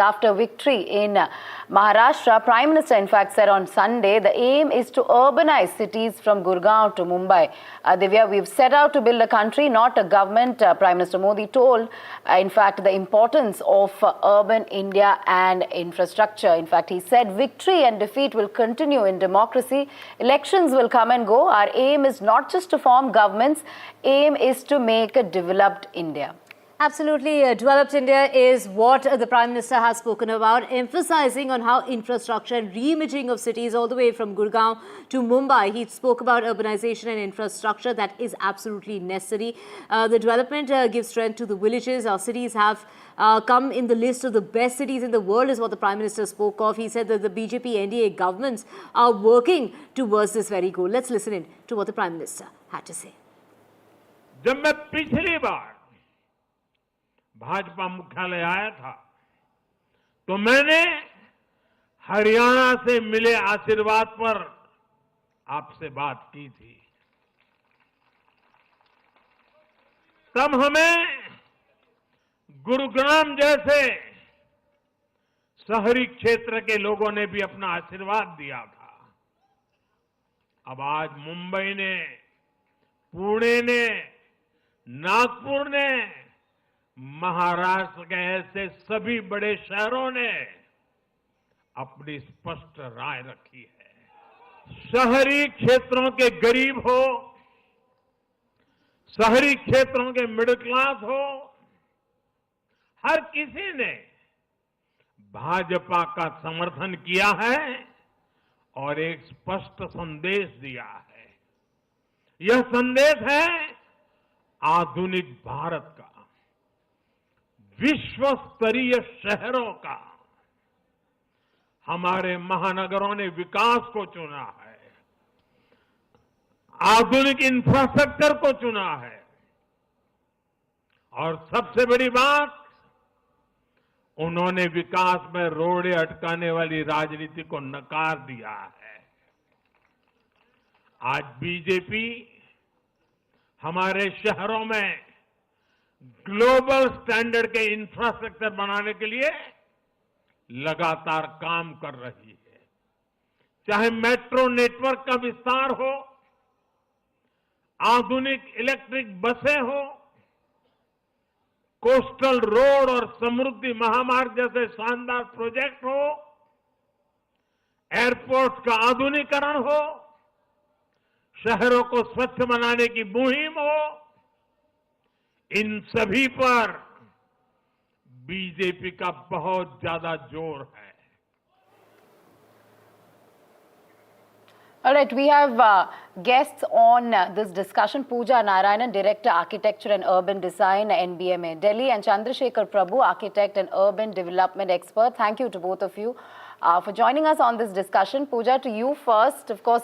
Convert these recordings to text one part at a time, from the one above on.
After victory in Maharashtra, Prime Minister in fact said on Sunday the aim is to urbanize cities from Gurgaon to Mumbai. Divya, we've set out to build a country, not a government. Prime Minister Modi told, in fact, the importance of urban India and infrastructure. In fact, he said victory and defeat will continue in democracy. Elections will come and go. Our aim is not just to form governments, aim is to make a developed India. Absolutely. Developed India is what the Prime Minister has spoken about, emphasizing on how infrastructure and re-imaging of cities all the way from Gurgaon to Mumbai. He spoke about urbanization and infrastructure that is absolutely necessary. The development gives strength to the villages. Our cities have come in the list of the best cities in the world is what the Prime Minister spoke of. He said that the BJP NDA governments are working towards this very goal. Let's listen in to what the Prime Minister had to say. जब मैं पिछली बार भाजपा मुख्यालय आया था तो मैंने हरियाणा से मिले आशीर्वाद पर आपसे बात की थी। तब हमें गुरुग्राम जैसे शहरी क्षेत्र के लोगों ने भी अपना आशीर्वाद दिया था। अब आज मुंबई ने, पुणे ने, नागपुर ने, महाराष्ट्र के ऐसे सभी बड़े शहरों ने अपनी स्पष्ट राय रखी है। शहरी क्षेत्रों के गरीब हो, शहरी क्षेत्रों के मिडिल क्लास हो, हर किसी ने भाजपा का समर्थन किया है और एक स्पष्ट संदेश दिया है। यह संदेश है आधुनिक भारत का, विश्व स्तरीय शहरों का। हमारे महानगरों ने विकास को चुना है, आधुनिक इंफ्रास्ट्रक्चर को चुना है और सबसे बड़ी बात, उन्होंने विकास में रोड़े अटकाने वाली राजनीति को नकार दिया है। आज बीजेपी हमारे शहरों में ग्लोबल स्टैंडर्ड के इंफ्रास्ट्रक्चर बनाने के लिए लगातार काम कर रही है। चाहे मेट्रो नेटवर्क का विस्तार हो, आधुनिक इलेक्ट्रिक बसें हो, कोस्टल रोड और समृद्धि महामार्ग जैसे शानदार प्रोजेक्ट हो, एयरपोर्ट का आधुनिकीकरण हो, शहरों को स्वच्छ बनाने की मुहिम हो, इन सभी पर बीजेपी का बहुत ज्यादा जोर है। All right, we have guests on this discussion. Pooja Narayanan, Director, Architecture and Urban Design, NBMA, Delhi, and Chandrasekhar Prabhu, Architect and Urban Development Expert. Thank you to both of you for joining us on this discussion. Pooja, to you first. Of course,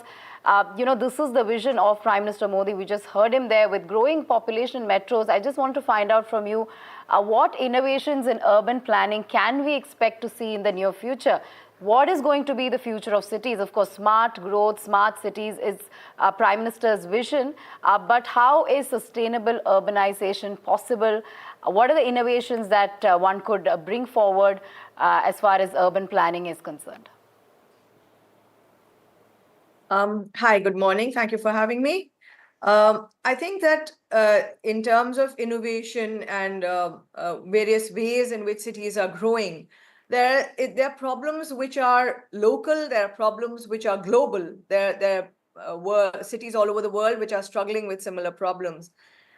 this is the vision of Prime Minister Modi. We just heard him there with growing population metros. I just want to find out from you, what innovations in urban planning can we expect to see in the near future? What is going to be the future of cities? Of course, smart growth, smart cities is Prime Minister's vision. But how is sustainable urbanization possible? What are the innovations that one could bring forward as far as urban planning is concerned? Hi, good morning. Thank you for having me. I think that in terms of innovation and various ways in which cities are growing, there are problems which are local, there are problems which are global. There are cities all over the world which are struggling with similar problems.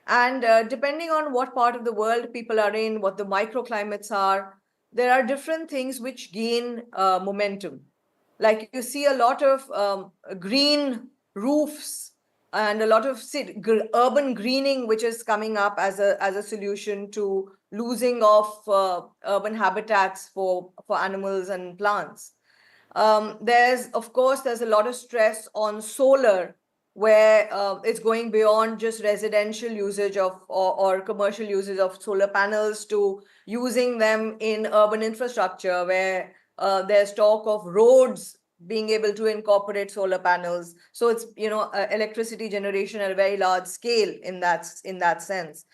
And depending on what part of the world people are in, what the microclimates are, there are different things which gain momentum. Like you see a lot of green roofs and a lot of urban greening, which is coming up as a solution to losing of urban habitats for animals and plants. There's a lot of stress on solar, where it's going beyond just residential usage of or commercial usage of solar panels to using them in urban infrastructure, where there's talk of roads being able to incorporate solar panels. So it's electricity generation at a very large scale in that sense.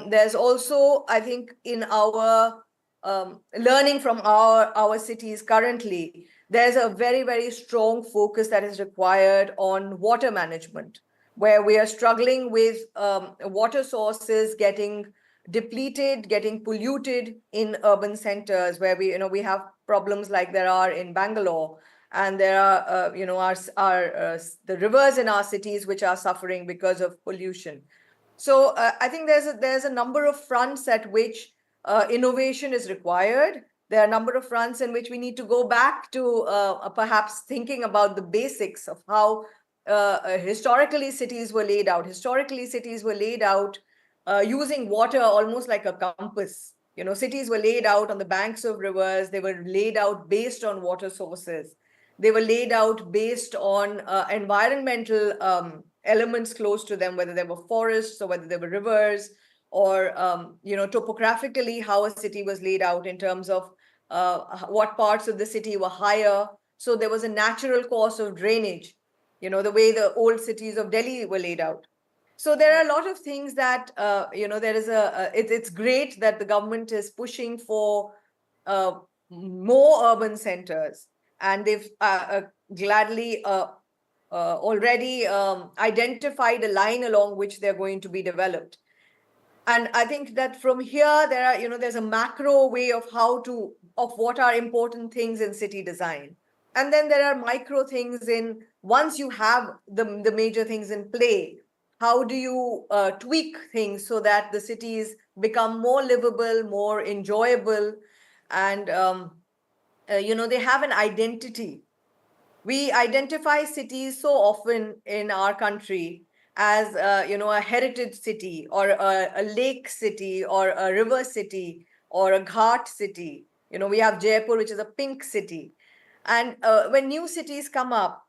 There's also, I think, in our learning from our cities currently, there's a very, very strong focus that is required on water management, where we are struggling with water sources getting depleted, getting polluted in urban centers, where we have problems like there are in Bangalore, and there are the rivers in our cities which are suffering because of pollution. So I think there's a number of fronts at which innovation is required. There are a number of fronts in which we need to go back to perhaps thinking about the basics of how historically cities were laid out. Historically, cities were laid out using water almost like a compass. Cities were laid out on the banks of rivers. They were laid out based on water sources. They were laid out based on environmental elements close to them, whether they were forests or whether they were rivers, or topographically how a city was laid out in terms of what parts of the city were higher. So there was a natural course of drainage, the way the old cities of Delhi were laid out. So there are a lot of things that there is it's great that the government is pushing for more urban centers, and they've gladly already identified a line along which they're going to be developed. And I think that from here there's a macro way of what are important things in city design, and then there are micro things in once you have the major things in play. How do you tweak things so that the cities become more livable, more enjoyable, and they have an identity. We identify cities so often in our country as a heritage city, or a lake city, or a river city, or a ghat city. We have Jaipur, which is a pink city. And when new cities come up,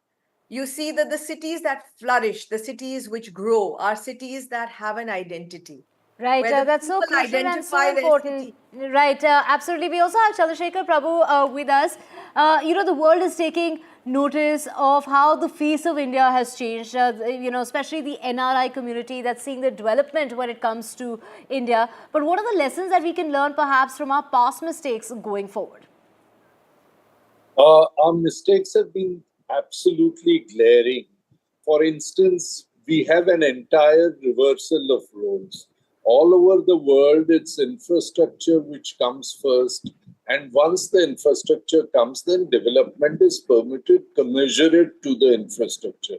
you see that the cities that flourish, the cities which grow, are cities that have an identity. Right, Where the that's so people crucial and so identify their important. city. Right, absolutely. We also have Chandrasekhar Prabhu with us. The world is taking notice of how the face of India has changed, especially the NRI community that's seeing the development when it comes to India. But what are the lessons that we can learn perhaps from our past mistakes going forward? Our mistakes have been absolutely glaring. For instance, we have an entire reversal of roles. All over the world, it's infrastructure which comes first. And once the infrastructure comes, then development is permitted commensurate to the infrastructure.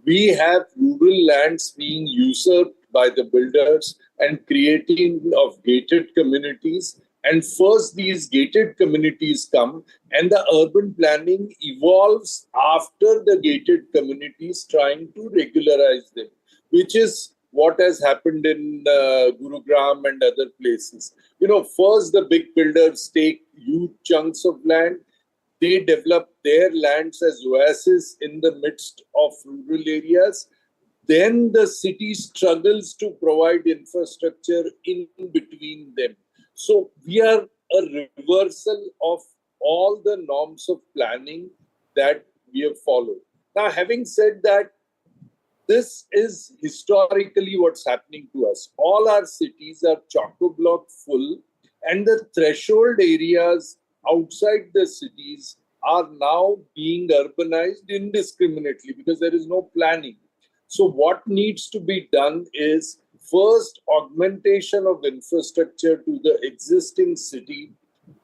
We have rural lands being usurped by the builders and creating of gated communities. And first, these gated communities come, and the urban planning evolves after the gated communities trying to regularize them, which is what has happened in Gurugram and other places. First the big builders take huge chunks of land. They develop their lands as oases in the midst of rural areas. Then the city struggles to provide infrastructure in between them. So we are a reversal of all the norms of planning that we have followed. Now, having said that, this is historically what's happening to us. All our cities are chock-a-block full, and the threshold areas outside the cities are now being urbanized indiscriminately because there is no planning. So what needs to be done is first augmentation of infrastructure to the existing city,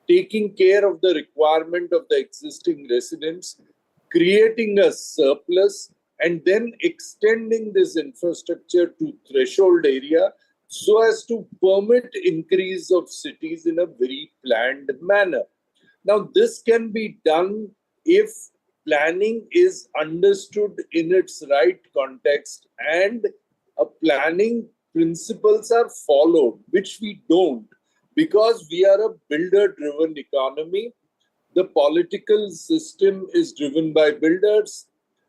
taking care of the requirement of the existing residents, creating a surplus, and then extending this infrastructure to threshold area so as to permit increase of cities in a very planned manner. Now, this can be done if planning is understood in its right context and a planning principles are followed, which we don't, because we are a builder-driven economy. The political system is driven by builders,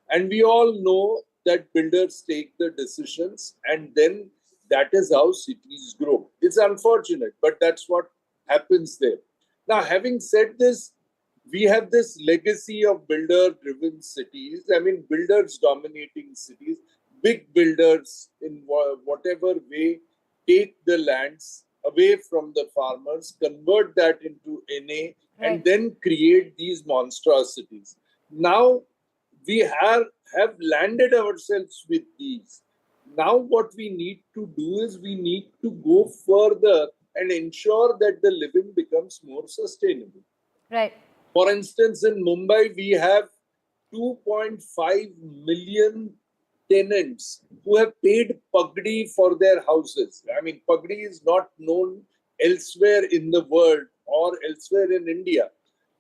and we all know that builders take the decisions, and then that is how cities grow. It's unfortunate, but that's what happens there. Now, having said this, we have this legacy of builder-driven cities. I mean, builders dominating cities. Big builders in whatever way take the lands away from the farmers, convert that into NA, Right. and then create these monstrosities. Now we have landed ourselves with these. Now what we need to do is we need to go further and ensure that the living becomes more sustainable. Right. For instance, in Mumbai, we have 2.5 million tenants who have paid Pagdi for their houses. I mean, Pagdi is not known elsewhere in the world or elsewhere in India.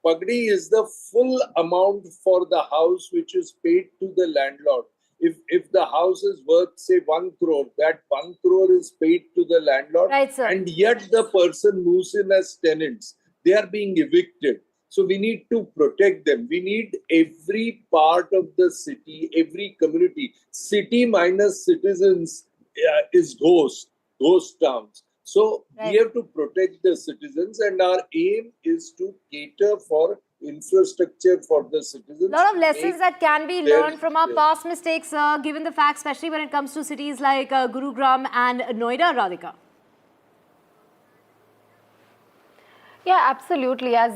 Pagdi is the full amount for the house which is paid to the landlord. If the house is worth, say, 1 crore, that 1 crore is paid to the landlord. Right, sir. And yet the person moves in as tenants. They are being evicted. So we need to protect them. We need every part of the city, every community. City minus citizens is ghost towns. So Right. we have to protect the citizens, and our aim is to cater for infrastructure for the citizens. A lot of to lessons make that can be their- learned from our past mistakes, given the fact, especially when it comes to cities like Gurugram and Noida, Radhika. Yeah, absolutely. As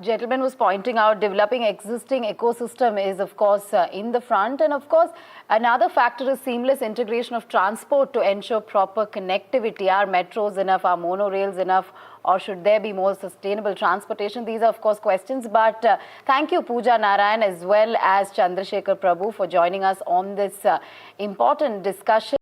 gentleman was pointing out, developing existing ecosystem is, of course, in the front. And of course, another factor is seamless integration of transport to ensure proper connectivity. Are metros enough? Are monorails enough? Or should there be more sustainable transportation? These are, of course, questions. But thank you, Pooja Narayan, as well as Chandrasekhar Prabhu, for joining us on this important discussion.